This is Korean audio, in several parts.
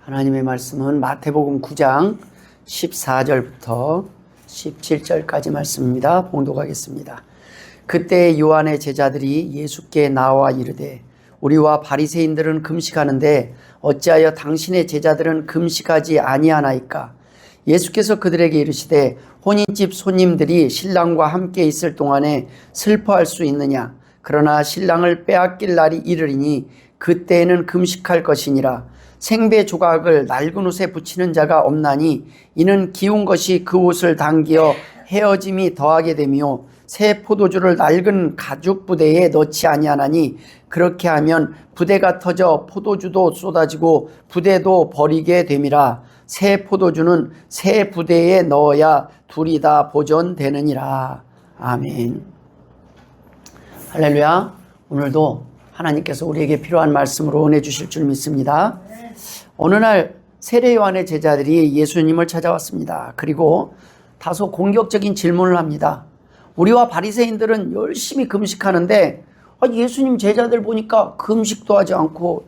하나님의 말씀은 마태복음 9장 14절부터 17절까지 말씀입니다. 봉독하겠습니다. 그때 요한의 제자들이 예수께 나와 이르되 우리와 바리새인들은 금식하는데 어찌하여 당신의 제자들은 금식하지 아니하나이까? 예수께서 그들에게 이르시되 혼인집 손님들이 신랑과 함께 있을 동안에 슬퍼할 수 있느냐? 그러나 신랑을 빼앗길 날이 이르리니 그때에는 금식할 것이니라. 생배 조각을 낡은 옷에 붙이는 자가 없나니 이는 기운 것이 그 옷을 당기어 헤어짐이 더하게 되며 새 포도주를 낡은 가죽 부대에 넣지 아니하나니 그렇게 하면 부대가 터져 포도주도 쏟아지고 부대도 버리게 됨이라. 새 포도주는 새 부대에 넣어야 둘이 다 보존되느니라. 아멘. 할렐루야. 오늘도 하나님께서 우리에게 필요한 말씀으로 은혜 주실 줄 믿습니다. 어느 날 세례 요한의 제자들이 예수님을 찾아왔습니다. 그리고 다소 공격적인 질문을 합니다. 우리와 바리새인들은 열심히 금식하는데 예수님 제자들 보니까 금식도 하지 않고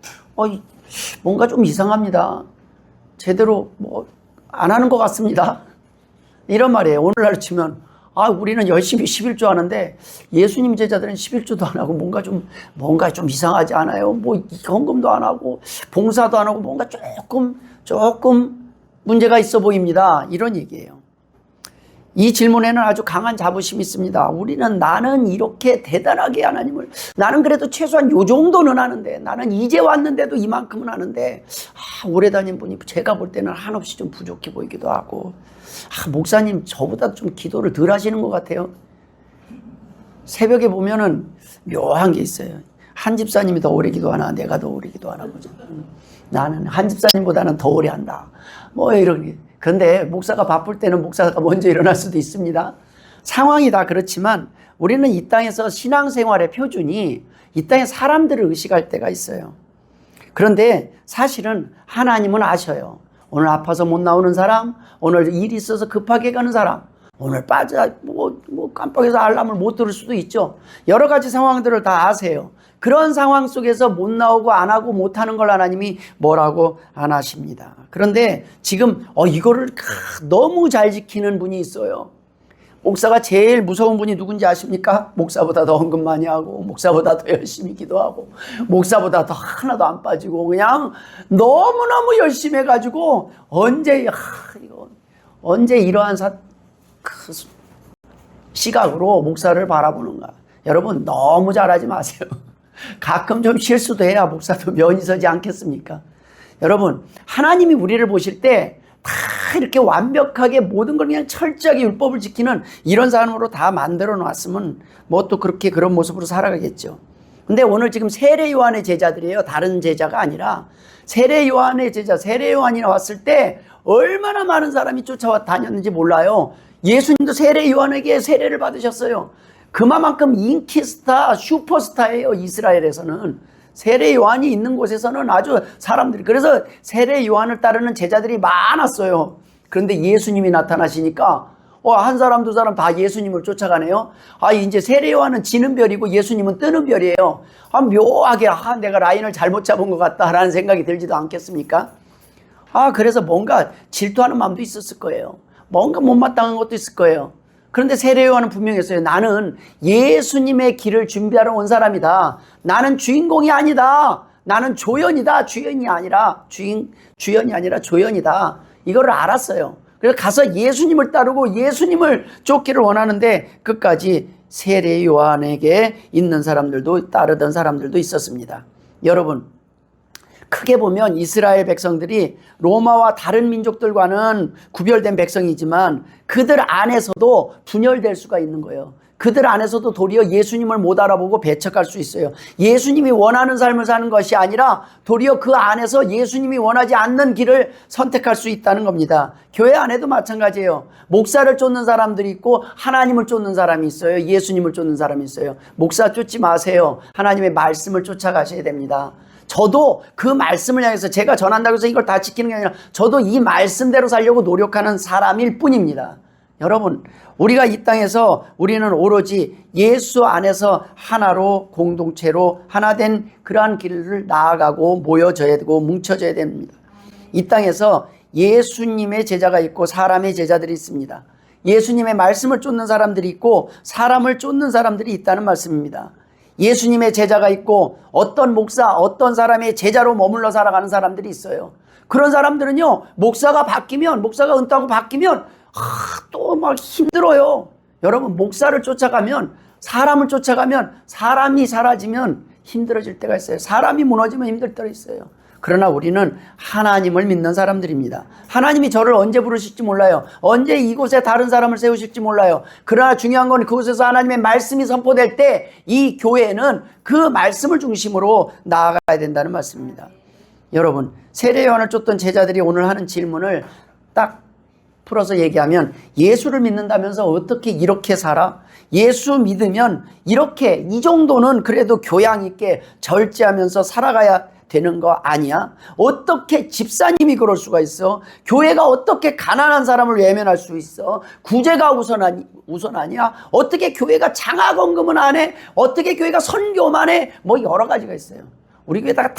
뭔가 좀 이상합니다. 제대로 안 하는 것 같습니다. 이런 말이에요. 오늘날 치면 우리는 열심히 11조 하는데 예수님 제자들은 11조도 안 하고 뭔가 좀 이상하지 않아요? 헌금도 안 하고 봉사도 안 하고 뭔가 조금 문제가 있어 보입니다. 이런 얘기예요. 이 질문에는 아주 강한 자부심이 있습니다. 나는 이렇게 대단하게 하나님을, 나는 그래도 최소한 요 정도는 하는데, 나는 이제 왔는데도 이만큼은 하는데, 오래 다닌 분이 제가 볼 때는 한없이 좀 부족해 보이기도 하고, 목사님 저보다 좀 기도를 덜 하시는 것 같아요. 새벽에 보면은 묘한 게 있어요. 한 집사님이 더 오래 기도하나 내가 더 오래 기도하나 보죠. 나는 한 집사님보다는 더 오래 한다. 이런 게. 그런데 목사가 바쁠 때는 목사가 먼저 일어날 수도 있습니다. 상황이 다 그렇지만 우리는 이 땅에서 신앙생활의 표준이 이 땅에 사람들을 의식할 때가 있어요. 그런데 사실은 하나님은 아셔요. 오늘 아파서 못 나오는 사람, 오늘 일이 있어서 급하게 가는 사람, 오늘 깜빡해서 알람을 못 들을 수도 있죠. 여러 가지 상황들을 다 아세요. 그런 상황 속에서 못 나오고 안 하고 못 하는 걸 하나님이 뭐라고 안 하십니다. 그런데 지금 이거를 너무 잘 지키는 분이 있어요. 목사가 제일 무서운 분이 누군지 아십니까? 목사보다 더 헌금 많이 하고 목사보다 더 열심히 기도하고 목사보다 더 하나도 안 빠지고 그냥 너무너무 열심히 해가지고 언제 이러한 시각으로 목사를 바라보는가. 여러분 너무 잘하지 마세요. 가끔 좀 실수도 해야 목사도 면이 서지 않겠습니까? 여러분 하나님이 우리를 보실 때 다 이렇게 완벽하게 모든 걸 그냥 철저하게 율법을 지키는 이런 사람으로 다 만들어 놨으면 또 그렇게 그런 모습으로 살아가겠죠. 근데 오늘 지금 세례 요한의 제자들이에요. 다른 제자가 아니라 세례 요한의 제자, 세례 요한이 나왔을 때 얼마나 많은 사람이 쫓아와 다녔는지 몰라요. 예수님도 세례 요한에게 세례를 받으셨어요. 그만큼 인기스타, 슈퍼스타예요. 이스라엘에서는. 세례 요한이 있는 곳에서는 아주 사람들이, 그래서 세례 요한을 따르는 제자들이 많았어요. 그런데 예수님이 나타나시니까 한 사람 두 사람 다 예수님을 쫓아가네요. 이제 세례 요한은 지는 별이고 예수님은 뜨는 별이에요. 묘하게 내가 라인을 잘못 잡은 것 같다라는 생각이 들지도 않겠습니까? 그래서 뭔가 질투하는 마음도 있었을 거예요. 뭔가 못마땅한 것도 있을 거예요. 그런데 세례 요한은 분명히 했어요. 나는 예수님의 길을 준비하러 온 사람이다. 나는 주인공이 아니다. 나는 조연이다. 주연이 아니라 조연이다. 이거를 알았어요. 그래서 가서 예수님을 따르고 예수님을 쫓기를 원하는데 끝까지 세례 요한에게 있는 사람들도 따르던 사람들도 있었습니다. 여러분 크게 보면 이스라엘 백성들이 로마와 다른 민족들과는 구별된 백성이지만 그들 안에서도 분열될 수가 있는 거예요. 그들 안에서도 도리어 예수님을 못 알아보고 배척할 수 있어요. 예수님이 원하는 삶을 사는 것이 아니라 도리어 그 안에서 예수님이 원하지 않는 길을 선택할 수 있다는 겁니다. 교회 안에도 마찬가지예요. 목사를 쫓는 사람들이 있고 하나님을 쫓는 사람이 있어요. 예수님을 쫓는 사람이 있어요. 목사 쫓지 마세요. 하나님의 말씀을 쫓아가셔야 됩니다. 저도 그 말씀을 향해서 제가 전한다고 해서 이걸 다 지키는 게 아니라 저도 이 말씀대로 살려고 노력하는 사람일 뿐입니다. 여러분 우리가 이 땅에서 우리는 오로지 예수 안에서 하나로 공동체로 하나 된 그러한 길을 나아가고 모여져야 되고 뭉쳐져야 됩니다. 이 땅에서 예수님의 제자가 있고 사람의 제자들이 있습니다. 예수님의 말씀을 쫓는 사람들이 있고 사람을 쫓는 사람들이 있다는 말씀입니다. 예수님의 제자가 있고 어떤 목사, 어떤 사람의 제자로 머물러 살아가는 사람들이 있어요. 그런 사람들은요, 목사가 은퇴하고 바뀌면 또 막 힘들어요. 여러분, 목사를 쫓아가면, 사람을 쫓아가면, 사람이 사라지면 힘들어질 때가 있어요. 사람이 무너지면 힘들 때가 있어요. 그러나 우리는 하나님을 믿는 사람들입니다. 하나님이 저를 언제 부르실지 몰라요. 언제 이곳에 다른 사람을 세우실지 몰라요. 그러나 중요한 건 그곳에서 하나님의 말씀이 선포될 때 이 교회는 그 말씀을 중심으로 나아가야 된다는 말씀입니다. 여러분, 세례 요한을 쫓던 제자들이 오늘 하는 질문을 딱 풀어서 얘기하면, 예수를 믿는다면서 어떻게 이렇게 살아? 예수 믿으면 이렇게, 이 정도는 그래도 교양 있게 절제하면서 살아가야 되는 거 아니야? 어떻게 집사님이 그럴 수가 있어? 교회가 어떻게 가난한 사람을 외면할 수 있어? 구제가 우선하냐? 어떻게 교회가 장학원금은 안 해? 어떻게 교회가 선교만 해? 뭐 여러 가지가 있어요. 우리 교회다가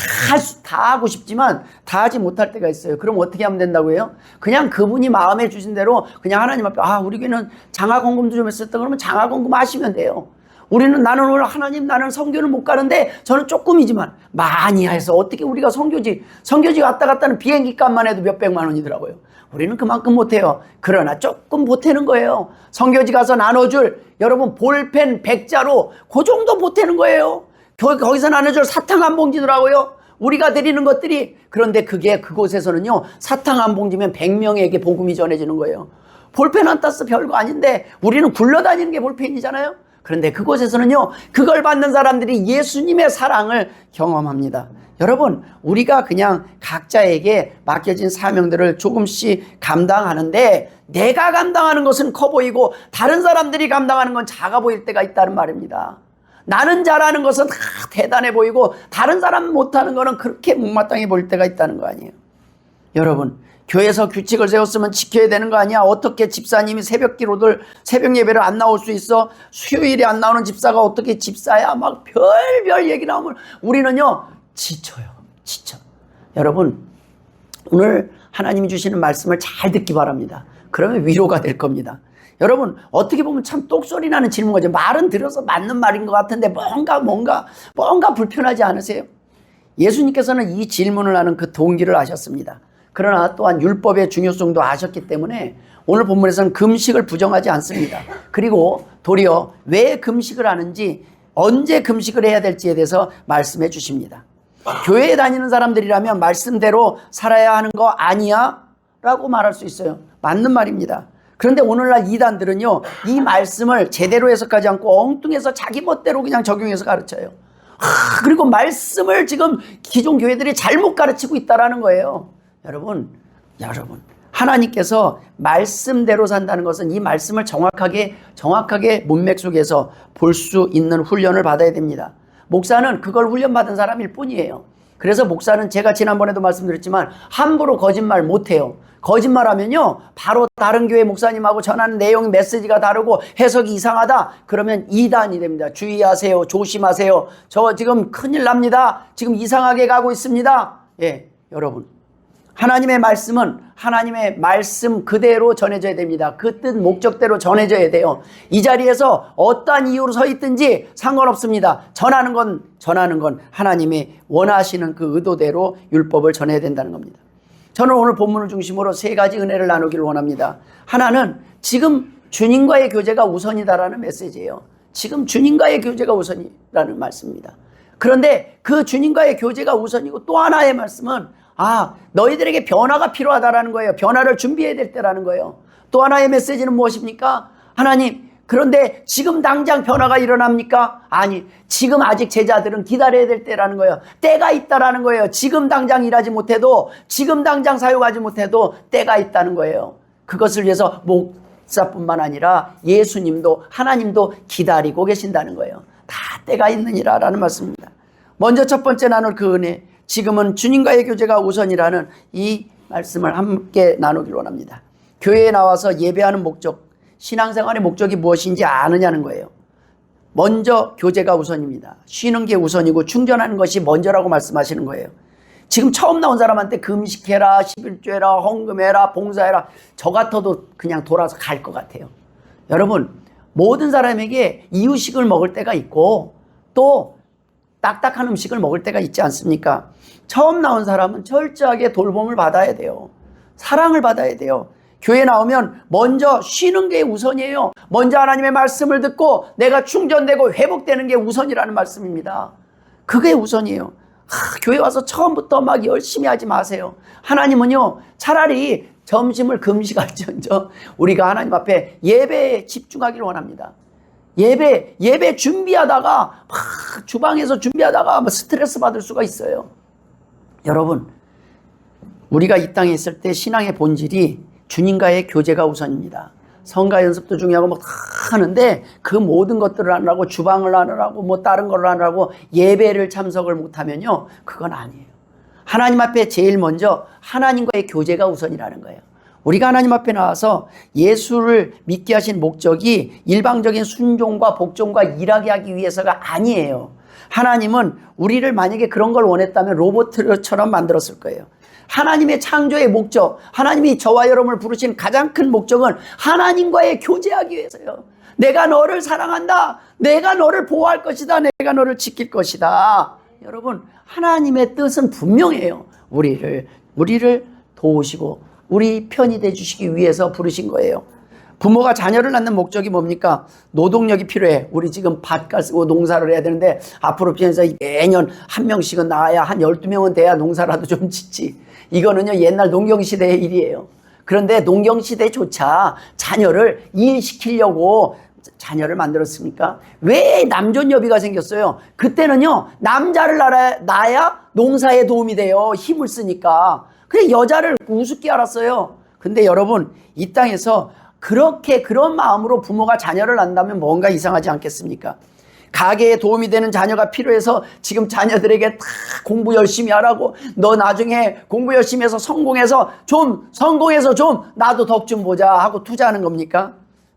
다 하고 싶지만 다 하지 못할 때가 있어요. 그럼 어떻게 하면 된다고 해요? 그냥 그분이 마음에 주신 대로 그냥 하나님 앞에, 우리 교회는 장학원금도 좀 했었다 그러면 장학원금 하시면 돼요. 나는 오늘 하나님, 나는 선교를 못 가는데 저는 조금이지만 많이 해서 어떻게 우리가 선교지 왔다 갔다는 비행기 값만 해도 몇백만 원이더라고요. 우리는 그만큼 못해요. 그러나 조금 보태는 거예요. 선교지 가서 나눠줄, 여러분, 볼펜 100자로 그 정도 보태는 거예요. 거기서 나눠줄 사탕 한 봉지더라고요. 우리가 드리는 것들이. 그런데 그곳에서는요, 사탕 한 봉지면 100명에게 복음이 전해지는 거예요. 볼펜 한 따스 별거 아닌데 우리는 굴러다니는 게 볼펜이잖아요. 그런데 그곳에서는요, 그걸 받는 사람들이 예수님의 사랑을 경험합니다. 여러분, 우리가 그냥 각자에게 맡겨진 사명들을 조금씩 감당하는데, 내가 감당하는 것은 커 보이고 다른 사람들이 감당하는 건 작아 보일 때가 있다는 말입니다. 나는 잘하는 것은 대단해 보이고 다른 사람 못하는 거는 그렇게 못마땅해 보일 때가 있다는 거 아니에요. 여러분, 교회에서 규칙을 세웠으면 지켜야 되는 거 아니야? 어떻게 집사님이 새벽 기도들, 새벽 예배를 안 나올 수 있어? 수요일에 안 나오는 집사가 어떻게 집사야? 막 별별 얘기 나오면 우리는요, 지쳐. 여러분, 오늘 하나님이 주시는 말씀을 잘 듣기 바랍니다. 그러면 위로가 될 겁니다. 여러분, 어떻게 보면 참 똑소리 나는 질문 거죠. 말은 들어서 맞는 말인 것 같은데 뭔가 불편하지 않으세요? 예수님께서는 이 질문을 하는 그 동기를 아셨습니다. 그러나 또한 율법의 중요성도 아셨기 때문에 오늘 본문에서는 금식을 부정하지 않습니다. 그리고 도리어 왜 금식을 하는지, 언제 금식을 해야 될지에 대해서 말씀해 주십니다. 교회에 다니는 사람들이라면 말씀대로 살아야 하는 거 아니야? 라고 말할 수 있어요. 맞는 말입니다. 그런데 오늘날 이단들은요, 이 말씀을 제대로 해석하지 않고 엉뚱해서 자기 멋대로 그냥 적용해서 가르쳐요. 그리고 말씀을 지금 기존 교회들이 잘못 가르치고 있다는 거예요. 여러분, 하나님께서 말씀대로 산다는 것은 이 말씀을 정확하게 문맥 속에서 볼 수 있는 훈련을 받아야 됩니다. 목사는 그걸 훈련받은 사람일 뿐이에요. 그래서 목사는 제가 지난번에도 말씀드렸지만 함부로 거짓말 못해요. 거짓말하면요, 바로 다른 교회 목사님하고 전하는 내용, 메시지가 다르고 해석이 이상하다 그러면 이단이 됩니다. 주의하세요. 조심하세요. 저 지금 큰일 납니다. 지금 이상하게 가고 있습니다. 여러분, 하나님의 말씀은 하나님의 말씀 그대로 전해져야 됩니다. 그 뜻 목적대로 전해져야 돼요. 이 자리에서 어떠한 이유로 서 있든지 상관없습니다. 전하는 건 하나님이 원하시는 그 의도대로 율법을 전해야 된다는 겁니다. 저는 오늘 본문을 중심으로 세 가지 은혜를 나누기를 원합니다. 하나는 지금 주님과의 교제가 우선이다라는 메시지예요. 지금 주님과의 교제가 우선이라는 말씀입니다. 그런데 그 주님과의 교제가 우선이고, 또 하나의 말씀은 너희들에게 변화가 필요하다라는 거예요. 변화를 준비해야 될 때라는 거예요. 또 하나의 메시지는 무엇입니까? 하나님, 그런데 지금 당장 변화가 일어납니까? 아니, 지금 아직 제자들은 기다려야 될 때라는 거예요. 때가 있다라는 거예요. 지금 당장 일하지 못해도, 지금 당장 사용하지 못해도 때가 있다는 거예요. 그것을 위해서 목사뿐만 아니라 예수님도, 하나님도 기다리고 계신다는 거예요. 다 때가 있느니라라는 말씀입니다. 먼저 첫 번째 나눌 그 은혜, 지금은 주님과의 교제가 우선이라는 이 말씀을 함께 나누기를 원합니다. 교회에 나와서 예배하는 목적, 신앙생활의 목적이 무엇인지 아느냐는 거예요. 먼저 교제가 우선입니다. 쉬는 게 우선이고 충전하는 것이 먼저라고 말씀하시는 거예요. 지금 처음 나온 사람한테 금식해라, 11조 해라, 헌금해라, 봉사해라, 저 같아도 그냥 돌아서 갈 것 같아요. 여러분, 모든 사람에게 이유식을 먹을 때가 있고 또 딱딱한 음식을 먹을 때가 있지 않습니까? 처음 나온 사람은 철저하게 돌봄을 받아야 돼요. 사랑을 받아야 돼요. 교회 나오면 먼저 쉬는 게 우선이에요. 먼저 하나님의 말씀을 듣고 내가 충전되고 회복되는 게 우선이라는 말씀입니다. 그게 우선이에요. 교회 와서 처음부터 막 열심히 하지 마세요. 하나님은요, 차라리 점심을 금식할지언정 우리가 하나님 앞에 예배에 집중하기를 원합니다. 예배 준비하다가 막 주방에서 준비하다가 스트레스 받을 수가 있어요. 여러분, 우리가 이 땅에 있을 때 신앙의 본질이 주님과의 교제가 우선입니다. 성가 연습도 중요하고 막 다 하는데 그 모든 것들을 하느라고 주방을 하느라고 뭐 다른 걸 하느라고 예배를 참석을 못하면요, 그건 아니에요. 하나님 앞에 제일 먼저 하나님과의 교제가 우선이라는 거예요. 우리가 하나님 앞에 나와서 예수를 믿게 하신 목적이 일방적인 순종과 복종과 일하게 하기 위해서가 아니에요. 하나님은 우리를 만약에 그런 걸 원했다면 로봇처럼 만들었을 거예요. 하나님의 창조의 목적, 하나님이 저와 여러분을 부르신 가장 큰 목적은 하나님과의 교제하기 위해서요. 내가 너를 사랑한다. 내가 너를 보호할 것이다. 내가 너를 지킬 것이다. 여러분, 하나님의 뜻은 분명해요. 우리를 도우시고 우리 편이 돼주시기 위해서 부르신 거예요. 부모가 자녀를 낳는 목적이 뭡니까? 노동력이 필요해. 우리 지금 밭갈 쓰고 농사를 해야 되는데 앞으로 비해서 매년 한 명씩은 낳아야 한 12명은 돼야 농사라도 좀 짓지. 이거는요, 옛날 농경시대의 일이에요. 그런데 농경시대조차 자녀를 일시키려고 자녀를 만들었습니까? 왜 남존여비가 생겼어요? 그때는요, 남자를 낳아야 농사에 도움이 돼요. 힘을 쓰니까. 그래, 여자를 우습게 알았어요. 근데 여러분, 이 땅에서 그런 마음으로 부모가 자녀를 낳는다면 뭔가 이상하지 않겠습니까? 가게에 도움이 되는 자녀가 필요해서 지금 자녀들에게 다 공부 열심히 하라고, 너 나중에 공부 열심히 해서 성공해서 좀 나도 덕 좀 보자 하고 투자하는 겁니까?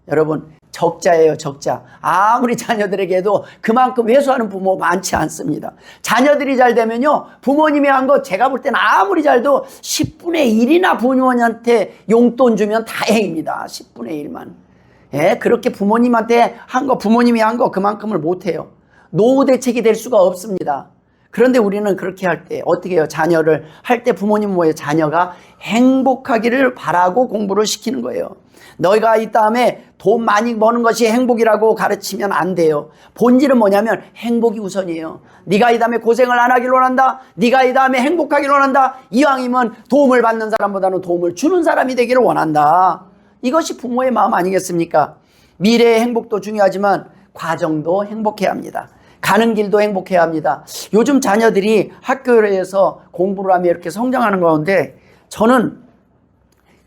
여러분, 적자예요, 적자. 아무리 자녀들에게도 그만큼 회수하는 부모 많지 않습니다. 자녀들이 잘 되면요, 부모님이 한 거 제가 볼 때는 아무리 잘도 10분의 1이나 부모님한테 용돈 주면 다행입니다. 10분의 1만. 예, 그렇게 부모님한테 부모님이 한 거 그만큼을 못해요. 노후 대책이 될 수가 없습니다. 그런데 우리는 그렇게 할 때 어떻게 해요? 자녀를 할 때 부모님 뭐예요? 자녀가 행복하기를 바라고 공부를 시키는 거예요. 너희가 이 다음에 돈 많이 버는 것이 행복이라고 가르치면 안 돼요. 본질은 뭐냐면 행복이 우선이에요. 네가 이 다음에 고생을 안 하길 원한다. 네가 이 다음에 행복하길 원한다. 이왕이면 도움을 받는 사람보다는 도움을 주는 사람이 되기를 원한다. 이것이 부모의 마음 아니겠습니까? 미래의 행복도 중요하지만 과정도 행복해야 합니다. 가는 길도 행복해야 합니다. 요즘 자녀들이 학교에서 공부를 하며 이렇게 성장하는 가운데 저는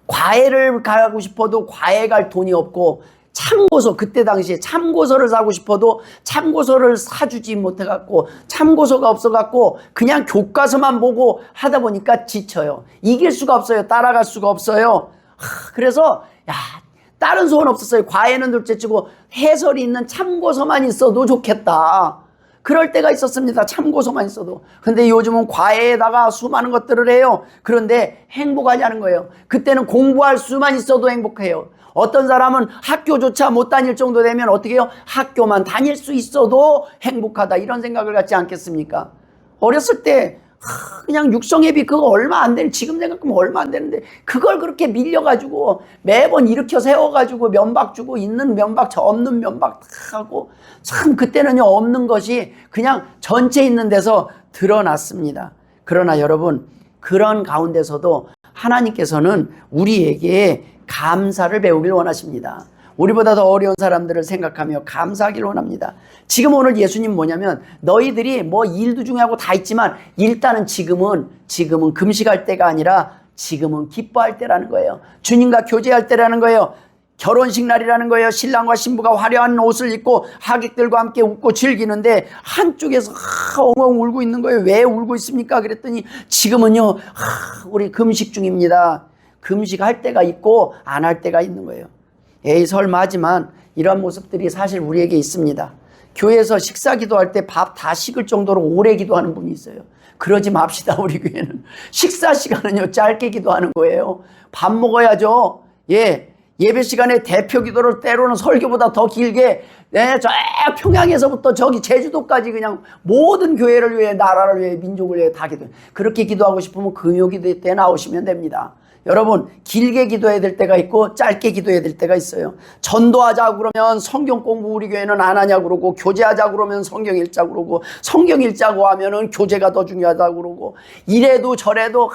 과외를 가고 싶어도 과외 갈 돈이 없고, 참고서, 그때 당시에 참고서를 사고 싶어도 참고서를 사주지 못해갖고, 참고서가 없어갖고 그냥 교과서만 보고 하다 보니까 지쳐요. 이길 수가 없어요. 따라갈 수가 없어요. 그래서 다른 소원 없었어요. 과외는 둘째치고 해설이 있는 참고서만 있어도 좋겠다. 그럴 때가 있었습니다. 참고서만 있어도. 근데 요즘은 과외에다가 수많은 것들을 해요. 그런데 행복하지 않은 거예요. 그때는 공부할 수만 있어도 행복해요. 어떤 사람은 학교조차 못 다닐 정도 되면 어떻게 해요? 학교만 다닐 수 있어도 행복하다, 이런 생각을 갖지 않겠습니까? 어렸을 때 그냥 육성회비 그거 얼마 안 되는, 지금 생각하면 얼마 안 되는데 그걸 그렇게 밀려가지고 매번 일으켜 세워가지고 면박 주고, 있는 면박 저 없는 면박 다 하고, 참 그때는요, 없는 것이 그냥 전체 있는 데서 드러났습니다. 그러나 여러분, 그런 가운데서도 하나님께서는 우리에게 감사를 배우길 원하십니다. 우리보다 더 어려운 사람들을 생각하며 감사하기를 원합니다. 지금 오늘 예수님 뭐냐면, 너희들이 뭐 일도 중요하고 다 있지만 일단은 지금은 금식할 때가 아니라 지금은 기뻐할 때라는 거예요. 주님과 교제할 때라는 거예요. 결혼식 날이라는 거예요. 신랑과 신부가 화려한 옷을 입고 하객들과 함께 웃고 즐기는데 한쪽에서 엉엉 울고 있는 거예요. 왜 울고 있습니까? 그랬더니 지금은요, 우리 금식 중입니다. 금식할 때가 있고 안 할 때가 있는 거예요. 에이, 설마 하지만 이런 모습들이 사실 우리에게 있습니다. 교회에서 식사 기도할 때 밥 다 식을 정도로 오래 기도하는 분이 있어요. 그러지 맙시다. 우리 교회는 식사 시간은요 짧게 기도하는 거예요. 밥 먹어야죠. 예배 시간에 대표 기도를 때로는 설교보다 더 길게, 저 평양에서부터 저기 제주도까지 그냥 모든 교회를 위해, 나라를 위해, 민족을 위해 다 기도해요. 그렇게 기도하고 싶으면 금요 기도 때 나오시면 됩니다. 여러분, 길게 기도해야 될 때가 있고 짧게 기도해야 될 때가 있어요. 전도하자 그러면 성경 공부 우리 교회는 안 하냐 그러고, 교제하자 그러면 성경 읽자 그러고, 성경 읽자고 하면은 교제가 더 중요하다 그러고, 이래도 저래도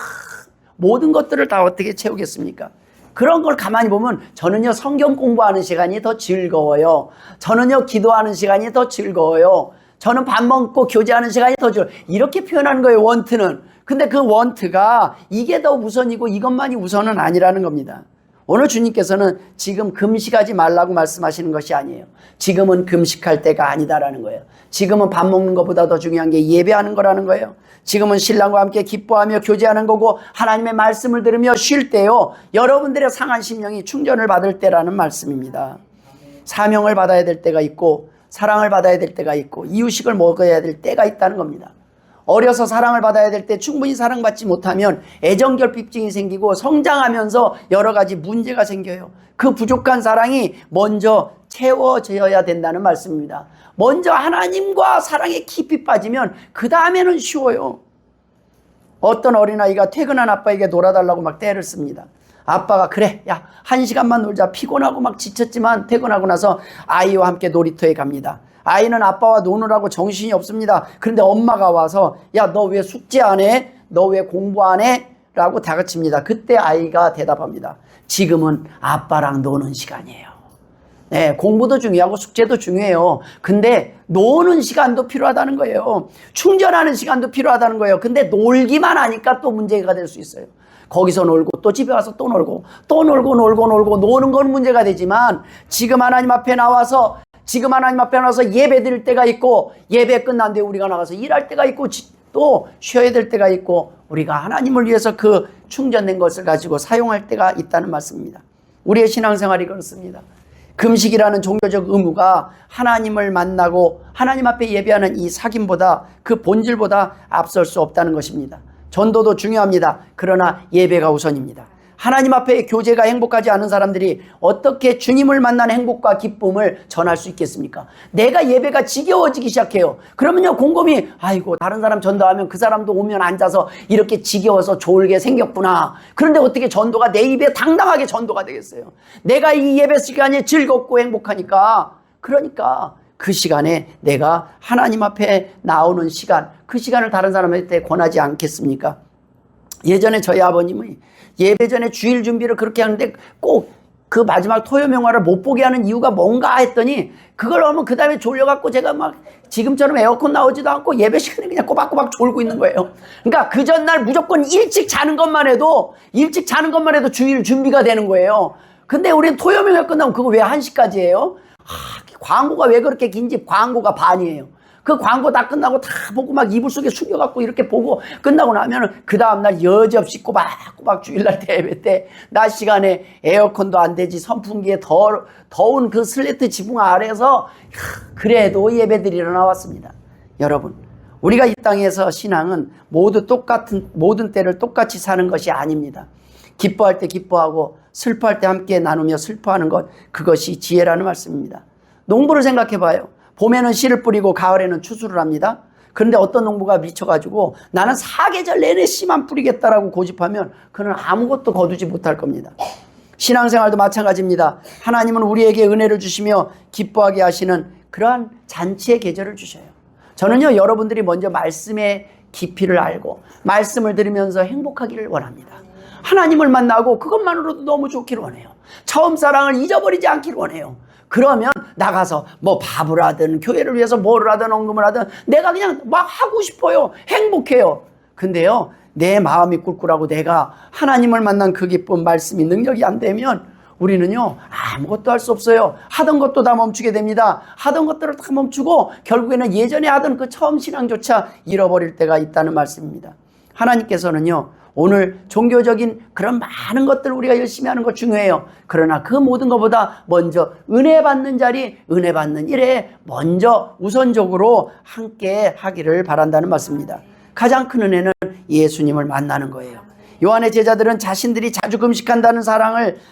모든 것들을 다 어떻게 채우겠습니까? 그런 걸 가만히 보면 저는요 성경 공부하는 시간이 더 즐거워요. 저는요 기도하는 시간이 더 즐거워요. 저는 밥 먹고 교제하는 시간이 더 즐거워요. 이렇게 표현하는 거예요, 원트는. 근데 그 원트가 이게 더 우선이고 이것만이 우선은 아니라는 겁니다. 오늘 주님께서는 지금 금식하지 말라고 말씀하시는 것이 아니에요. 지금은 금식할 때가 아니다라는 거예요. 지금은 밥 먹는 것보다 더 중요한 게 예배하는 거라는 거예요. 지금은 신랑과 함께 기뻐하며 교제하는 거고, 하나님의 말씀을 들으며 쉴 때요, 여러분들의 상한 심령이 충전을 받을 때라는 말씀입니다. 사명을 받아야 될 때가 있고, 사랑을 받아야 될 때가 있고, 이유식을 먹어야 될 때가 있다는 겁니다. 어려서 사랑을 받아야 될 때 충분히 사랑받지 못하면 애정결핍증이 생기고 성장하면서 여러 가지 문제가 생겨요. 그 부족한 사랑이 먼저 채워져야 된다는 말씀입니다. 먼저 하나님과 사랑에 깊이 빠지면 그 다음에는 쉬워요. 어떤 어린아이가 퇴근한 아빠에게 놀아달라고 막 떼를 씁니다. 아빠가 그래, 야, 1시간만 놀자. 피곤하고 막 지쳤지만 퇴근하고 나서 아이와 함께 놀이터에 갑니다. 아이는 아빠와 노느라고 정신이 없습니다. 그런데 엄마가 와서 야, 너 왜 숙제 안 해? 너 왜 공부 안 해? 라고 다그칩니다. 그때 아이가 대답합니다. 지금은 아빠랑 노는 시간이에요. 네, 공부도 중요하고 숙제도 중요해요. 근데 노는 시간도 필요하다는 거예요. 충전하는 시간도 필요하다는 거예요. 근데 놀기만 하니까 또 문제가 될 수 있어요. 거기서 놀고 또 집에 와서 또 놀고 또 놀고 노는 건 문제가 되지만, 지금 하나님 앞에 나와서 예배 드릴 때가 있고, 예배 끝난 뒤에 우리가 나가서 일할 때가 있고, 또 쉬어야 될 때가 있고, 우리가 하나님을 위해서 그 충전된 것을 가지고 사용할 때가 있다는 말씀입니다. 우리의 신앙생활이 그렇습니다. 금식이라는 종교적 의무가 하나님을 만나고 하나님 앞에 예배하는 이 sak임보다, 그 본질보다 앞설 수 없다는 것입니다. 전도도 중요합니다. 그러나 예배가 우선입니다. 하나님 앞에 교제가 행복하지 않은 사람들이 어떻게 주님을 만난 행복과 기쁨을 전할 수 있겠습니까? 내가 예배가 지겨워지기 시작해요. 그러면요, 곰곰이 아이고 다른 사람 전도하면 그 사람도 오면 앉아서 이렇게 지겨워서 졸게 생겼구나. 그런데 어떻게 전도가 내 입에 당당하게 전도가 되겠어요? 내가 이 예배 시간이 즐겁고 행복하니까, 그러니까 그 시간에 내가 하나님 앞에 나오는 시간, 그 시간을 다른 사람한테 권하지 않겠습니까? 예전에 저희 아버님이 예배 전에 주일 준비를 그렇게 하는데 꼭 그 마지막 토요명화를 못 보게 하는 이유가 뭔가 했더니, 그걸 하면 그 다음에 졸려갖고 제가 막 지금처럼 에어컨 나오지도 않고 예배 시간에 그냥 꼬박꼬박 졸고 있는 거예요. 그러니까 그 전날 무조건 일찍 자는 것만 해도 주일 준비가 되는 거예요. 근데 우리는 토요명화 끝나면 그거 왜 1시까지 해요? 광고가 왜 그렇게 긴지 광고가 반이에요. 그 광고 다 끝나고 다 보고 막 이불 속에 숨겨갖고 이렇게 보고 끝나고 나면은 그 다음날 여지없이 꼬박꼬박 주일날 예배 때 낮 시간에 에어컨도 안 되지, 선풍기에 더운 그 슬레트 지붕 아래에서 그래도 예배드리러 나왔습니다. 여러분, 우리가 이 땅에서 신앙은 모든 때를 똑같이 사는 것이 아닙니다. 기뻐할 때 기뻐하고 슬퍼할 때 함께 나누며 슬퍼하는 것, 그것이 지혜라는 말씀입니다. 농부를 생각해 봐요. 봄에는 씨를 뿌리고 가을에는 추수를 합니다. 그런데 어떤 농부가 미쳐가지고 나는 4계절 내내 씨만 뿌리겠다라고 고집하면 그는 아무것도 거두지 못할 겁니다. 신앙생활도 마찬가지입니다. 하나님은 우리에게 은혜를 주시며 기뻐하게 하시는 그러한 잔치의 계절을 주셔요. 저는요, 여러분들이 먼저 말씀의 깊이를 알고 말씀을 들으면서 행복하기를 원합니다. 하나님을 만나고 그것만으로도 너무 좋기를 원해요. 처음 사랑을 잊어버리지 않기를 원해요. 그러면 나가서 뭐 밥을 하든 교회를 위해서 뭐를 하든 헌금을 하든 내가 그냥 막 하고 싶어요. 행복해요. 근데요, 내 마음이 꿀꿀하고 내가 하나님을 만난 그 기쁨, 말씀이 능력이 안 되면 우리는요, 아무것도 할 수 없어요. 하던 것도 다 멈추게 됩니다. 하던 것들을 다 멈추고 결국에는 예전에 하던 그 처음 신앙조차 잃어버릴 때가 있다는 말씀입니다. 하나님께서는요, 오늘 종교적인 그런 많은 것들 우리가 열심히 하는 거 중요해요. 그러나 그 모든 것보다 먼저 은혜 받는 자리, 은혜 받는 일에 먼저 우선적으로 함께 하기를 바란다는 말씀입니다. 가장 큰 은혜는 예수님을 만나는 거예요. 요한의 제자들은 자신들이 자주 금식한다는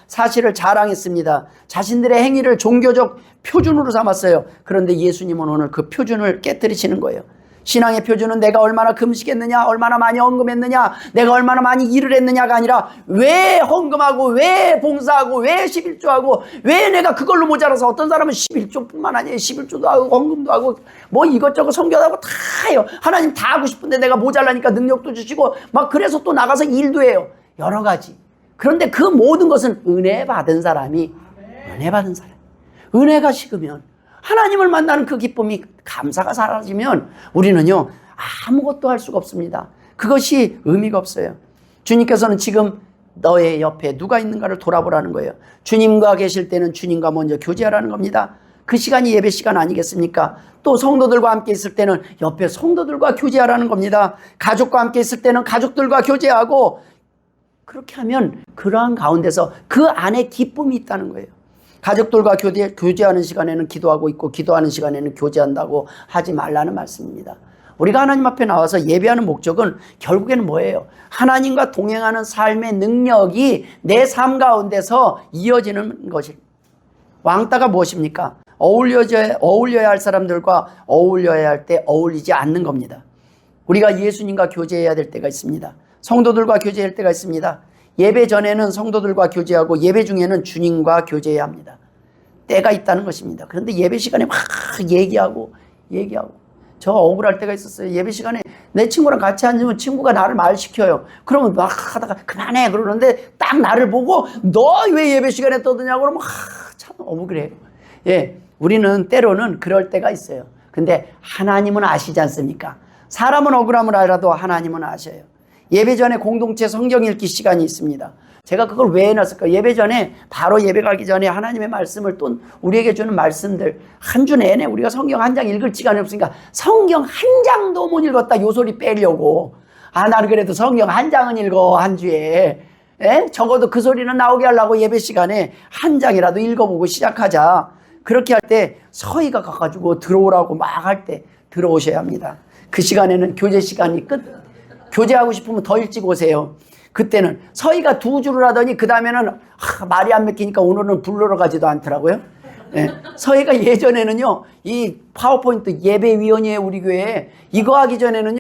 사실을 자랑했습니다. 자신들의 행위를 종교적 표준으로 삼았어요. 그런데 예수님은 오늘 그 표준을 깨뜨리시는 거예요. 신앙의 표준은 내가 얼마나 금식했느냐, 얼마나 많이 헌금했느냐, 내가 얼마나 많이 일을 했느냐가 아니라 왜 헌금하고, 왜 봉사하고, 왜 11조하고, 왜 내가 그걸로 모자라서 어떤 사람은 11조뿐만 아니에요. 11조도 하고 헌금도 하고 뭐 이것저것 성교하고 다 해요. 하나님 다 하고 싶은데 내가 모자라니까 능력도 주시고 막 그래서 또 나가서 일도 해요. 여러 가지. 그런데 그 모든 것은 은혜 받은 사람이, 은혜 받은 사람. 은혜가 식으면, 하나님을 만나는 그 기쁨이, 감사가 사라지면 우리는요 아무것도 할 수가 없습니다. 그것이 의미가 없어요. 주님께서는 지금 너의 옆에 누가 있는가를 돌아보라는 거예요. 주님과 계실 때는 주님과 먼저 교제하라는 겁니다. 그 시간이 예배 시간 아니겠습니까? 또 성도들과 함께 있을 때는 옆에 성도들과 교제하라는 겁니다. 가족과 함께 있을 때는 가족들과 교제하고, 그렇게 하면 그러한 가운데서 그 안에 기쁨이 있다는 거예요. 가족들과 교제하는 시간에는 기도하고 있고, 기도하는 시간에는 교제한다고 하지 말라는 말씀입니다. 우리가 하나님 앞에 나와서 예배하는 목적은 결국에는 뭐예요? 하나님과 동행하는 삶의 능력이 내 삶 가운데서 이어지는 것입니다. 왕따가 무엇입니까? 어울려야 할 사람들과 어울려야 할 때 어울리지 않는 겁니다. 우리가 예수님과 교제해야 될 때가 있습니다. 성도들과 교제할 때가 있습니다. 예배 전에는 성도들과 교제하고 예배 중에는 주님과 교제해야 합니다. 때가 있다는 것입니다. 그런데 예배 시간에 막 얘기하고 저 억울할 때가 있었어요. 예배 시간에 내 친구랑 같이 앉으면 친구가 나를 말시켜요. 그러면 막 하다가 그만해 그러는데 딱 나를 보고 너 왜 예배 시간에 떠드냐고 그러면 참 억울해요. 예, 우리는 때로는 그럴 때가 있어요. 근데 하나님은 아시지 않습니까? 사람은 억울함을 알아도 하나님은 아셔요. 예배 전에 공동체 성경 읽기 시간이 있습니다. 제가 그걸 왜 해놨을까요? 예배 전에, 바로 예배 가기 전에 하나님의 말씀을 또 우리에게 주는 말씀들, 한 주 내내 우리가 성경 한 장 읽을 시간이 없으니까 성경 한 장도 못 읽었다 요 소리 빼려고, 나는 그래도 성경 한 장은 읽어 한 주에, 적어도 그 소리는 나오게 하려고 예배 시간에 한 장이라도 읽어보고 시작하자. 그렇게 할 때 서희가 가가지고 들어오라고 막 할 때 들어오셔야 합니다. 그 시간에는 교제 시간이 교제하고 싶으면 더 일찍 오세요. 그때는 서희가 두 줄을 하더니 그 다음에는 말이 안 맥히니까 오늘은 불러러 가지도 않더라고요. 예. 서희가 예전에는요, 이 파워포인트 예배위원회에 우리 교회에 이거 하기 전에는요,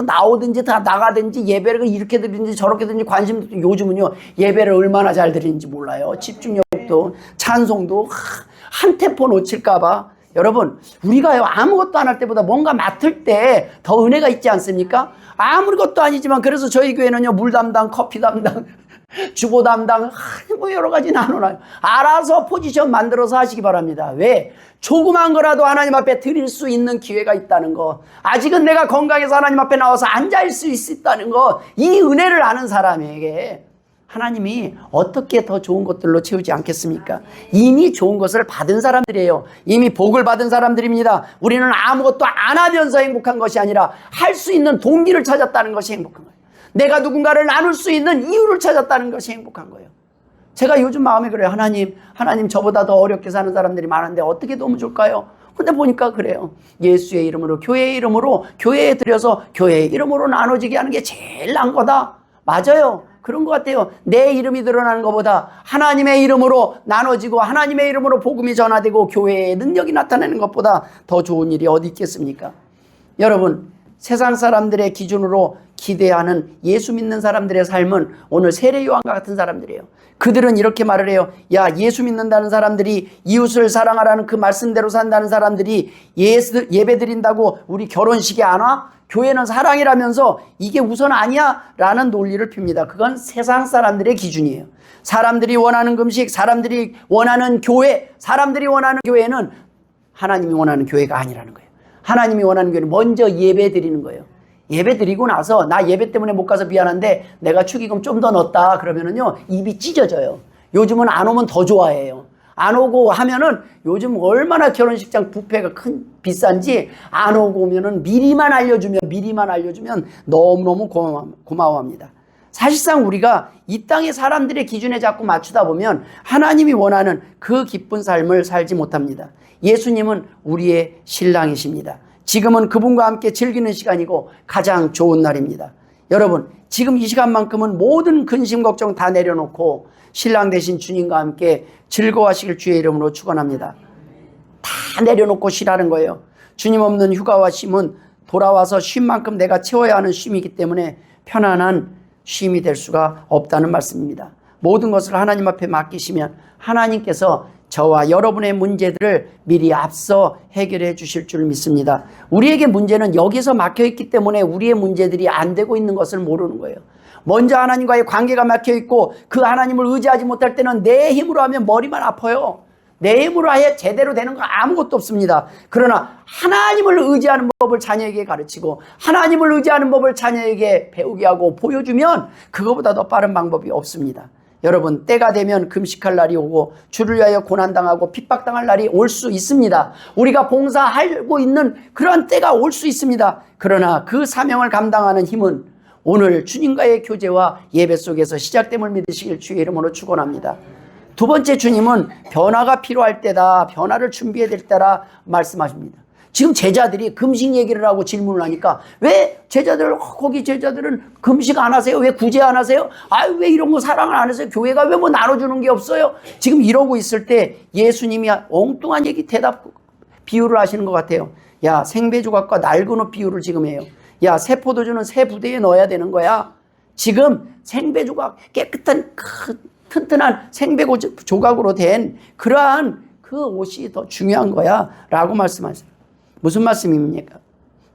나오든지 다 나가든지 예배를 이렇게 드리든지 저렇게 드리든지 관심도, 요즘은요 예배를 얼마나 잘 드리는지 몰라요. 집중력도 찬송도 한 템포 놓칠까봐. 여러분, 우리가요 아무것도 안 할 때보다 뭔가 맡을 때 더 은혜가 있지 않습니까? 아무것도 아니지만, 그래서 저희 교회는요 물 담당, 커피 담당, 주보 담당, 뭐 여러 가지 나눠놔요. 알아서 포지션 만들어서 하시기 바랍니다. 왜? 조그만 거라도 하나님 앞에 드릴 수 있는 기회가 있다는 거, 아직은 내가 건강해서 하나님 앞에 나와서 앉아있을 수 있다는 거, 이 은혜를 아는 사람에게 하나님이 어떻게 더 좋은 것들로 채우지 않겠습니까? 이미 좋은 것을 받은 사람들이에요. 이미 복을 받은 사람들입니다. 우리는 아무것도 안 하면서 행복한 것이 아니라 할 수 있는 동기를 찾았다는 것이 행복한 거예요. 내가 누군가를 나눌 수 있는 이유를 찾았다는 것이 행복한 거예요. 제가 요즘 마음에 그래요. 하나님 저보다 더 어렵게 사는 사람들이 많은데 어떻게 도움 줄까요? 근데 보니까 그래요. 예수의 이름으로, 교회의 이름으로, 교회에 들여서 교회의 이름으로 나눠지게 하는 게 제일 나은 거다. 맞아요. 그런 것 같아요. 내 이름이 드러나는 것보다 하나님의 이름으로 나눠지고 하나님의 이름으로 복음이 전화되고 교회의 능력이 나타나는 것보다 더 좋은 일이 어디 있겠습니까? 여러분, 세상 사람들의 기준으로 기대하는 예수 믿는 사람들의 삶은 오늘 세례 요한과 같은 사람들이에요. 그들은 이렇게 말을 해요. 야, 예수 믿는다는 사람들이, 이웃을 사랑하라는 그 말씀대로 산다는 사람들이 예배 드린다고 우리 결혼식에 안 와? 교회는 사랑이라면서 이게 우선 아니야? 라는 논리를 핍니다. 그건 세상 사람들의 기준이에요. 사람들이 원하는 금식, 사람들이 원하는 교회, 사람들이 원하는 교회는 하나님이 원하는 교회가 아니라는 거예요. 하나님이 원하는 교회는 먼저 예배 드리는 거예요. 예배 드리고 나서 나 예배 때문에 못 가서 미안한데 내가 축의금 좀 더 넣었다 그러면은요 입이 찢어져요. 요즘은 안 오면 더 좋아해요. 안 오고 하면은, 요즘 얼마나 결혼식장 뷔페가 비싼지 안 오고 오면은 미리만 알려주면 너무너무 고마워합니다. 사실상 우리가 이 땅의 사람들의 기준에 자꾸 맞추다 보면 하나님이 원하는 그 기쁜 삶을 살지 못합니다. 예수님은 우리의 신랑이십니다. 지금은 그분과 함께 즐기는 시간이고 가장 좋은 날입니다. 여러분, 지금 이 시간만큼은 모든 근심 걱정 다 내려놓고 신랑 되신 주님과 함께 즐거워하시길 주의 이름으로 축원합니다. 다 내려놓고 쉬라는 거예요. 주님 없는 휴가와 쉼은 돌아와서 쉼 만큼 내가 채워야 하는 쉼이기 때문에 편안한 쉼이 될 수가 없다는 말씀입니다. 모든 것을 하나님 앞에 맡기시면 하나님께서 저와 여러분의 문제들을 미리 앞서 해결해 주실 줄 믿습니다. 우리에게 문제는 여기서 막혀있기 때문에 우리의 문제들이 안 되고 있는 것을 모르는 거예요. 먼저 하나님과의 관계가 막혀있고 그 하나님을 의지하지 못할 때는 내 힘으로 하면 머리만 아파요. 내 힘으로 아예 제대로 되는 거 아무것도 없습니다. 그러나 하나님을 의지하는 법을 자녀에게 가르치고 하나님을 의지하는 법을 자녀에게 배우게 하고 보여주면 그거보다 더 빠른 방법이 없습니다. 여러분, 때가 되면 금식할 날이 오고 주를 위하여 고난당하고 핍박당할 날이 올 수 있습니다. 우리가 봉사하고 있는 그런 때가 올 수 있습니다. 그러나 그 사명을 감당하는 힘은 오늘 주님과의 교제와 예배 속에서 시작됨을 믿으시길 주의 이름으로 축원합니다. 두 번째, 주님은 변화가 필요할 때다, 변화를 준비해야 될 때라 말씀하십니다. 지금 제자들이 금식 얘기를 하고 질문을 하니까 왜 거기 제자들은 금식 안 하세요? 왜 구제 안 하세요? 왜 이런 거 사랑을 안 하세요? 교회가 왜 뭐 나눠주는 게 없어요? 지금 이러고 있을 때 예수님이 엉뚱한 얘기 비유를 하시는 것 같아요. 야, 생배조각과 낡은 옷 비유를 지금 해요. 야, 새 포도주는 새 부대에 넣어야 되는 거야. 지금 생배조각, 깨끗한 튼튼한 생배조각으로 된 그러한 그 옷이 더 중요한 거야 라고 말씀하세요. 무슨 말씀입니까?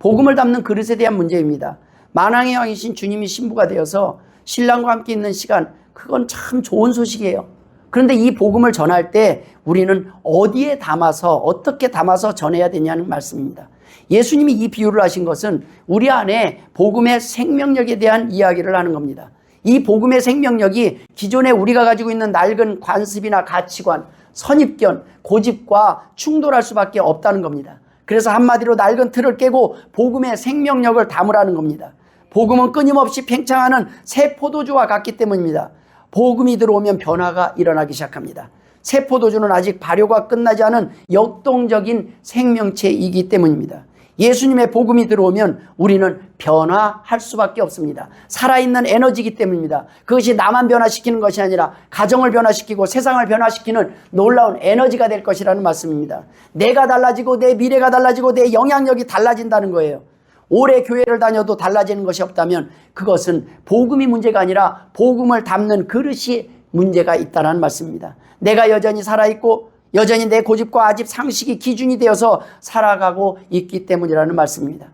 복음을 담는 그릇에 대한 문제입니다. 만왕의 왕이신 주님이 신부가 되어서 신랑과 함께 있는 시간, 그건 참 좋은 소식이에요. 그런데 이 복음을 전할 때 우리는 어디에 담아서 어떻게 담아서 전해야 되냐는 말씀입니다. 예수님이 이 비유를 하신 것은 우리 안에 복음의 생명력에 대한 이야기를 하는 겁니다. 이 복음의 생명력이 기존에 우리가 가지고 있는 낡은 관습이나 가치관, 선입견, 고집과 충돌할 수밖에 없다는 겁니다. 그래서 한마디로 낡은 틀을 깨고 복음의 생명력을 담으라는 겁니다. 복음은 끊임없이 팽창하는 새 포도주와 같기 때문입니다. 복음이 들어오면 변화가 일어나기 시작합니다. 새 포도주는 아직 발효가 끝나지 않은 역동적인 생명체이기 때문입니다. 예수님의 복음이 들어오면 우리는 변화할 수밖에 없습니다. 살아있는 에너지이기 때문입니다. 그것이 나만 변화시키는 것이 아니라 가정을 변화시키고 세상을 변화시키는 놀라운 에너지가 될 것이라는 말씀입니다. 내가 달라지고 내 미래가 달라지고 내 영향력이 달라진다는 거예요. 오래 교회를 다녀도 달라지는 것이 없다면 그것은 복음이 문제가 아니라 복음을 담는 그릇이 문제가 있다는 말씀입니다. 내가 여전히 살아있고 여전히 내 고집과 아집 상식이 기준이 되어서 살아가고 있기 때문이라는 말씀입니다.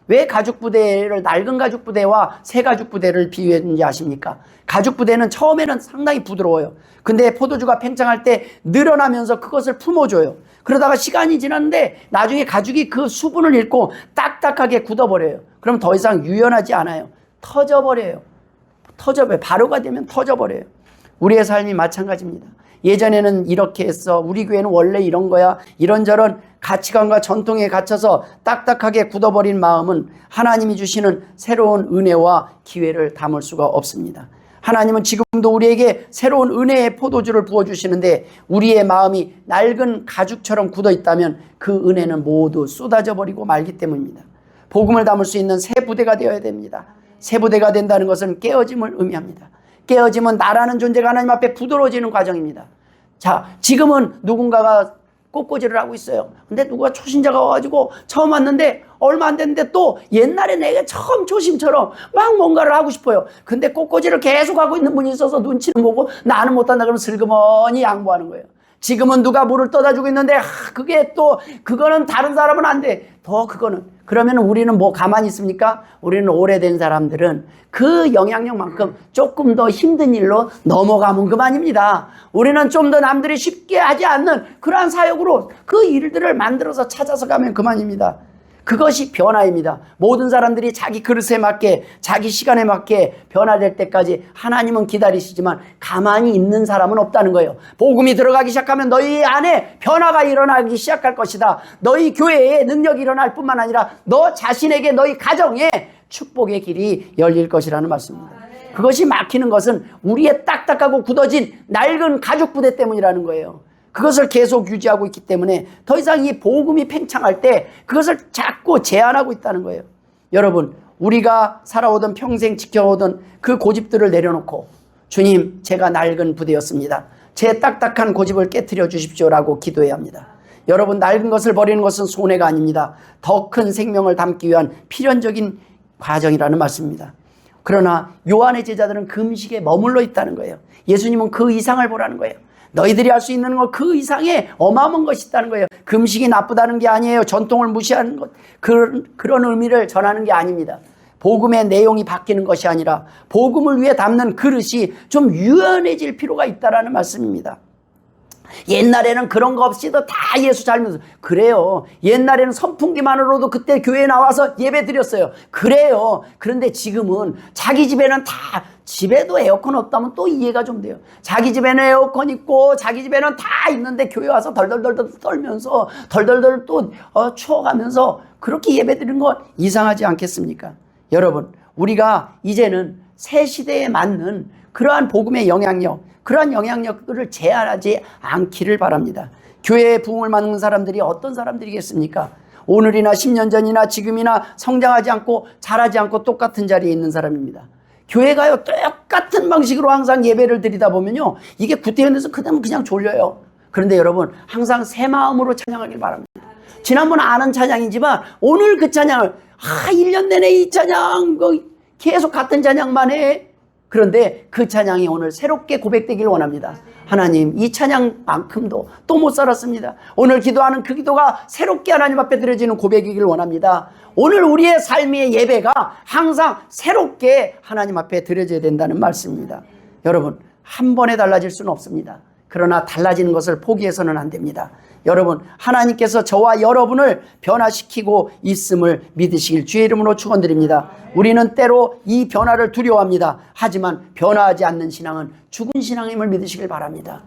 왜 가죽부대를 낡은 가죽부대와 새 가죽부대를 비유했는지 아십니까? 가죽부대는 처음에는 상당히 부드러워요. 근데 포도주가 팽창할 때 늘어나면서 그것을 품어줘요. 그러다가 시간이 지났는데 나중에 가죽이 그 수분을 잃고 딱딱하게 굳어버려요. 그럼 더 이상 유연하지 않아요. 터져버려요. 발효가 되면 터져버려요. 우리의 삶이 마찬가지입니다. 예전에는 이렇게 했어. 우리 교회는 원래 이런 거야. 이런저런 가치관과 전통에 갇혀서 딱딱하게 굳어버린 마음은 하나님이 주시는 새로운 은혜와 기회를 담을 수가 없습니다. 하나님은 지금도 우리에게 새로운 은혜의 포도주를 부어주시는데 우리의 마음이 낡은 가죽처럼 굳어있다면 그 은혜는 모두 쏟아져 버리고 말기 때문입니다. 복음을 담을 수 있는 새 부대가 되어야 됩니다. 새 부대가 된다는 것은 깨어짐을 의미합니다. 깨어짐은 나라는 존재가 하나님 앞에 부드러워지는 과정입니다. 자, 지금은 누군가가 꽃꽂이를 하고 있어요. 근데 누가 초신자가 와가지고 처음 왔는데 얼마 안 됐는데 또 옛날에 내가 처음 초심처럼 막 뭔가를 하고 싶어요. 근데 꽃꽂이를 계속 하고 있는 분이 있어서 눈치는 보고 나는 못한다 그러면 슬그머니 양보하는 거예요. 지금은 누가 물을 떠다 주고 있는데 그거는 다른 사람은 안 돼. 그러면 우리는 뭐 가만히 있습니까? 우리는 오래된 사람들은 그 영향력만큼 조금 더 힘든 일로 넘어가면 그만입니다. 우리는 좀 더 남들이 쉽게 하지 않는 그러한 사역으로 그 일들을 만들어서 찾아서 가면 그만입니다. 그것이 변화입니다. 모든 사람들이 자기 그릇에 맞게 자기 시간에 맞게 변화될 때까지 하나님은 기다리시지만 가만히 있는 사람은 없다는 거예요. 복음이 들어가기 시작하면 너희 안에 변화가 일어나기 시작할 것이다. 너희 교회에 능력이 일어날 뿐만 아니라 너 자신에게 너희 가정에 축복의 길이 열릴 것이라는 말씀입니다. 그것이 막히는 것은 우리의 딱딱하고 굳어진 낡은 가죽 부대 때문이라는 거예요. 그것을 계속 유지하고 있기 때문에 더 이상 이 복음이 팽창할 때 그것을 자꾸 제한하고 있다는 거예요. 여러분, 우리가 살아오던 평생 지켜오던 그 고집들을 내려놓고 주님, 제가 낡은 부대였습니다. 제 딱딱한 고집을 깨트려 주십시오라고 기도해야 합니다. 여러분, 낡은 것을 버리는 것은 손해가 아닙니다. 더 큰 생명을 담기 위한 필연적인 과정이라는 말씀입니다. 그러나 요한의 제자들은 금식에 머물러 있다는 거예요. 예수님은 그 이상을 보라는 거예요. 너희들이 할 수 있는 것 그 이상의 어마어마한 것이 있다는 거예요. 금식이 나쁘다는 게 아니에요. 전통을 무시하는 것, 그런 의미를 전하는 게 아닙니다. 복음의 내용이 바뀌는 것이 아니라 복음을 위해 담는 그릇이 좀 유연해질 필요가 있다는 말씀입니다. 옛날에는 그런 거 없이도 다 예수 잘 믿어서 그래요. 옛날에는 선풍기만으로도 그때 교회에 나와서 예배 드렸어요. 그래요. 그런데 지금은 자기 집에는 다, 집에도 에어컨 없다면 또 이해가 좀 돼요. 자기 집에는 에어컨 있고 자기 집에는 다 있는데 교회 와서 덜덜덜 떨면서 덜덜덜 또 추워가면서 그렇게 예배 드리는 거 이상하지 않겠습니까? 여러분, 우리가 이제는 새 시대에 맞는 그러한 복음의 영향력, 그러한 영향력들을 제한하지 않기를 바랍니다. 교회에 부흥을 받는 사람들이 어떤 사람들이겠습니까? 오늘이나 10년 전이나 지금이나 성장하지 않고 자라지 않고 똑같은 자리에 있는 사람입니다. 교회가요, 똑같은 방식으로 항상 예배를 드리다 보면요, 이게 구태연에서 그냥 졸려요. 그런데 여러분, 항상 새 마음으로 찬양하길 바랍니다. 지난번 아는 찬양이지만 오늘 그 찬양을 1년 내내 이 찬양 계속 같은 찬양만 해. 그런데 그 찬양이 오늘 새롭게 고백되길 원합니다. 하나님, 이 찬양만큼도 또 못 살았습니다. 오늘 기도하는 그 기도가 새롭게 하나님 앞에 드려지는 고백이길 원합니다. 오늘 우리의 삶의 예배가 항상 새롭게 하나님 앞에 드려져야 된다는 말씀입니다. 여러분, 한 번에 달라질 수는 없습니다. 그러나 달라지는 것을 포기해서는 안 됩니다. 여러분, 하나님께서 저와 여러분을 변화시키고 있음을 믿으시길 주의 이름으로 축원드립니다. 우리는 때로 이 변화를 두려워합니다. 하지만 변화하지 않는 신앙은 죽은 신앙임을 믿으시길 바랍니다.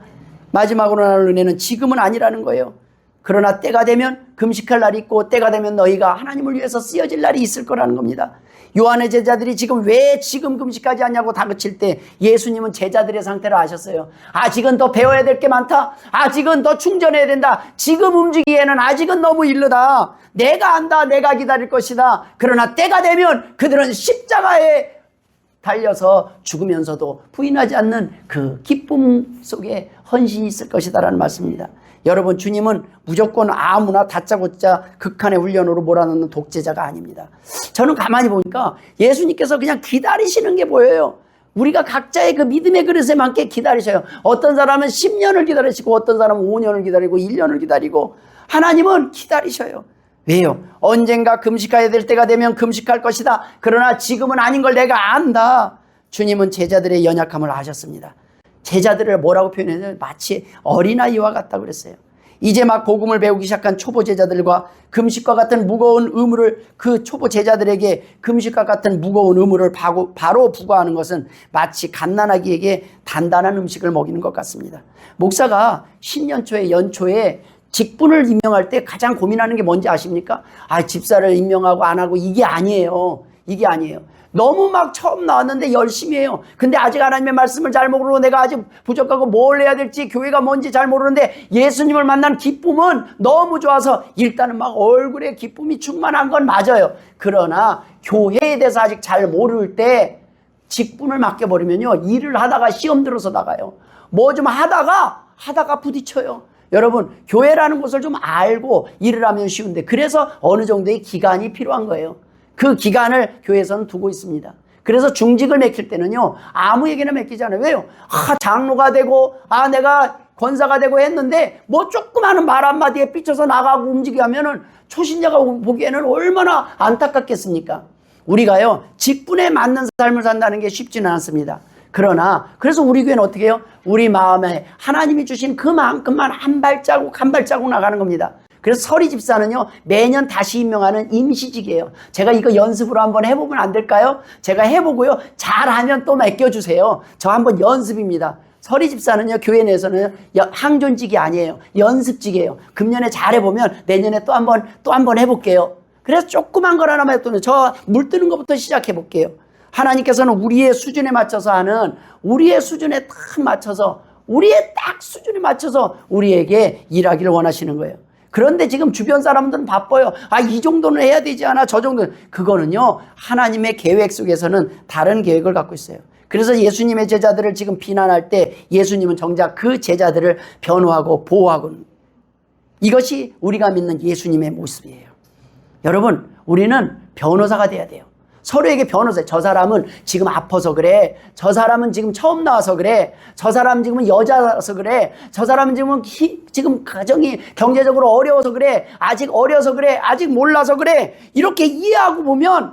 마지막으로 나눌 은혜는 지금은 아니라는 거예요. 그러나 때가 되면 금식할 날이 있고 때가 되면 너희가 하나님을 위해서 쓰여질 날이 있을 거라는 겁니다. 요한의 제자들이 지금 왜 지금 금식하지 않냐고 다그칠 때 예수님은 제자들의 상태를 아셨어요. 아직은 더 배워야 될 게 많다. 아직은 더 충전해야 된다. 지금 움직이기에는 아직은 너무 이르다. 내가 안다. 내가 기다릴 것이다. 그러나 때가 되면 그들은 십자가에 달려서 죽으면서도 부인하지 않는 그 기쁨 속에 헌신이 있을 것이다라는 말씀입니다. 여러분, 주님은 무조건 아무나 다짜고짜 극한의 훈련으로 몰아넣는 독재자가 아닙니다. 저는 가만히 보니까 예수님께서 그냥 기다리시는 게 보여요. 우리가 각자의 그 믿음의 그릇에 맞게 기다리셔요. 어떤 사람은 10년을 기다리시고 어떤 사람은 5년을 기다리고 1년을 기다리고, 하나님은 기다리셔요. 왜요? 언젠가 금식해야 될 때가 되면 금식할 것이다. 그러나 지금은 아닌 걸 내가 안다. 주님은 제자들의 연약함을 아셨습니다. 제자들을 뭐라고 표현했냐면 마치 어린아이와 같다고 그랬어요. 이제 막 복음을 배우기 시작한 초보 제자들과 금식과 같은 무거운 의무를, 그 초보 제자들에게 금식과 같은 무거운 의무를 바로 부과하는 것은 마치 갓난아기에게 단단한 음식을 먹이는 것 같습니다. 목사가 신년초에 연초에 직분을 임명할 때 가장 고민하는 게 뭔지 아십니까? 집사를 임명하고 안 하고, 이게 아니에요. 이게 아니에요. 너무 막 처음 나왔는데 열심히 해요. 근데 아직 하나님의 말씀을 잘 모르고 내가 아직 부족하고 뭘 해야 될지, 교회가 뭔지 잘 모르는데 예수님을 만난 기쁨은 너무 좋아서 일단은 막 얼굴에 기쁨이 충만한 건 맞아요. 그러나 교회에 대해서 아직 잘 모를 때 직분을 맡겨버리면요, 일을 하다가 시험 들어서 나가요. 뭐 좀 하다가 부딪혀요. 여러분, 교회라는 것을 좀 알고 일을 하면 쉬운데, 그래서 어느 정도의 기간이 필요한 거예요. 그 기간을 교회에서는 두고 있습니다. 그래서 중직을 맡길 때는요, 아무에게나 맡기지 않아요. 왜요? 장로가 되고, 내가 권사가 되고 했는데, 뭐 조그마한 말 한마디에 삐쳐서 나가고 움직여 하면은 초신자가 보기에는 얼마나 안타깝겠습니까? 우리가요, 직분에 맞는 삶을 산다는 게 쉽지는 않습니다. 그래서 우리 교회는 어떻게 해요? 우리 마음에 하나님이 주신 그만큼만 한 발자국 한 발자국 나가는 겁니다. 그래서 서리 집사는요, 매년 다시 임명하는 임시직이에요. 제가 이거 연습으로 한번 해보면 안 될까요? 제가 해보고요, 잘하면 또 맡겨주세요. 저 한번 연습입니다. 서리 집사는요, 교회 내에서는 항존직이 아니에요. 연습직이에요. 금년에 잘해보면 내년에 또 한번 해볼게요. 그래서 조그만 걸 하나 맡도는 저 물 뜨는 것부터 시작해볼게요. 하나님께서는 우리의 수준에 맞춰서 하는, 우리의 수준에 딱 맞춰서 우리의 딱 수준에 맞춰서 우리에게 일하기를 원하시는 거예요. 그런데 지금 주변 사람들은 바빠요. 이 정도는 해야 되지 않아? 저 정도는. 그거는요, 하나님의 계획 속에서는 다른 계획을 갖고 있어요. 그래서 예수님의 제자들을 지금 비난할 때 예수님은 정작 그 제자들을 변호하고 보호하고, 이것이 우리가 믿는 예수님의 모습이에요. 여러분, 우리는 변호사가 돼야 돼요. 서로에게 변호사. 저 사람은 지금 아파서 그래. 저 사람은 지금 처음 나와서 그래. 저 사람은 지금 여자라서 그래. 저 사람은 지금 가정이 경제적으로 어려워서 그래. 아직 어려서 그래. 아직 몰라서 그래. 이렇게 이해하고 보면,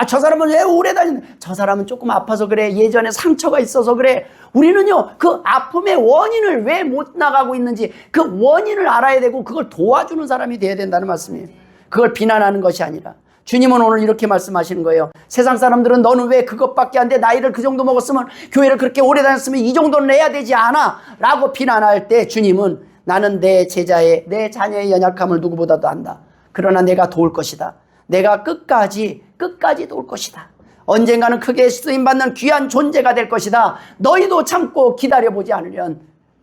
저 사람은 왜 오래 다니는, 저 사람은 조금 아파서 그래. 예전에 상처가 있어서 그래. 우리는요, 그 아픔의 원인을 왜 못 나가고 있는지 그 원인을 알아야 되고 그걸 도와주는 사람이 돼야 된다는 말씀이에요. 그걸 비난하는 것이 아니라. 주님은 오늘 이렇게 말씀하시는 거예요. 세상 사람들은 너는 왜 그것밖에 안 돼? 나이를 그 정도 먹었으면, 교회를 그렇게 오래 다녔으면 이 정도는 해야 되지 않아? 라고 비난할 때 주님은, 나는 내 제자의, 내 자녀의 연약함을 누구보다도 안다. 그러나 내가 도울 것이다. 내가 끝까지 도울 것이다. 언젠가는 크게 쓰임받는 귀한 존재가 될 것이다. 너희도 참고 기다려보지 않으면.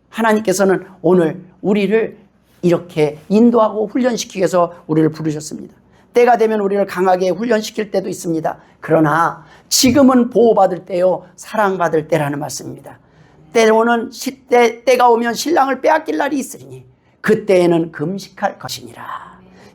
하나님께서는 오늘 우리를 이렇게 인도하고 훈련시키기 위해서 우리를 부르셨습니다. 때가 되면 우리를 강하게 훈련시킬 때도 있습니다. 그러나 지금은 보호받을 때요, 사랑받을 때라는 말씀입니다. 때가 오면 신랑을 빼앗길 날이 있으리니 그때에는 금식할 것이니라.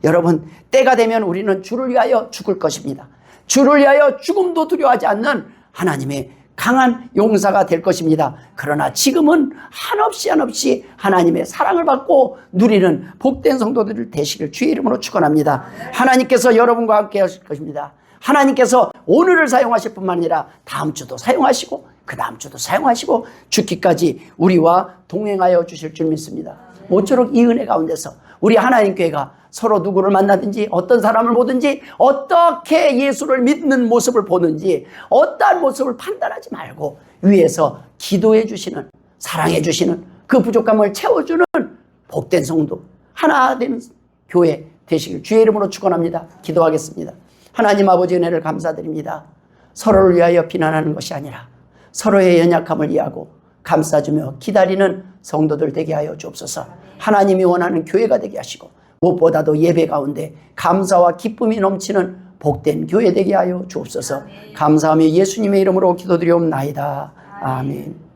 여러분, 때가 되면 우리는 주를 위하여 죽을 것입니다. 주를 위하여 죽음도 두려워하지 않는 하나님의 강한 용사가 될 것입니다. 그러나 지금은 한없이 하나님의 사랑을 받고 누리는 복된 성도들을 되시길 주의 이름으로 축원합니다. 하나님께서 여러분과 함께 하실 것입니다. 하나님께서 오늘을 사용하실 뿐만 아니라 다음 주도 사용하시고 그 다음 주도 사용하시고 죽기까지 우리와 동행하여 주실 줄 믿습니다. 모쪼록 이 은혜 가운데서 우리 하나님 교회가 서로 누구를 만나든지 어떤 사람을 보든지 어떻게 예수를 믿는 모습을 보는지 어떠한 모습을 판단하지 말고 위에서 기도해 주시는, 사랑해 주시는, 그 부족함을 채워주는 복된 성도, 하나 되는 교회 되시길 주의 이름으로 축원합니다. 기도하겠습니다. 하나님 아버지, 은혜를 감사드립니다. 서로를 위하여 비난하는 것이 아니라 서로의 연약함을 이해하고 감싸주며 기다리는 성도들 되게 하여 주옵소서. 하나님이 원하는 교회가 되게 하시고 무엇보다도 예배 가운데 감사와 기쁨이 넘치는 복된 교회 되게 하여 주옵소서. 감사하며 예수님의 이름으로 기도드리옵나이다. 아멘.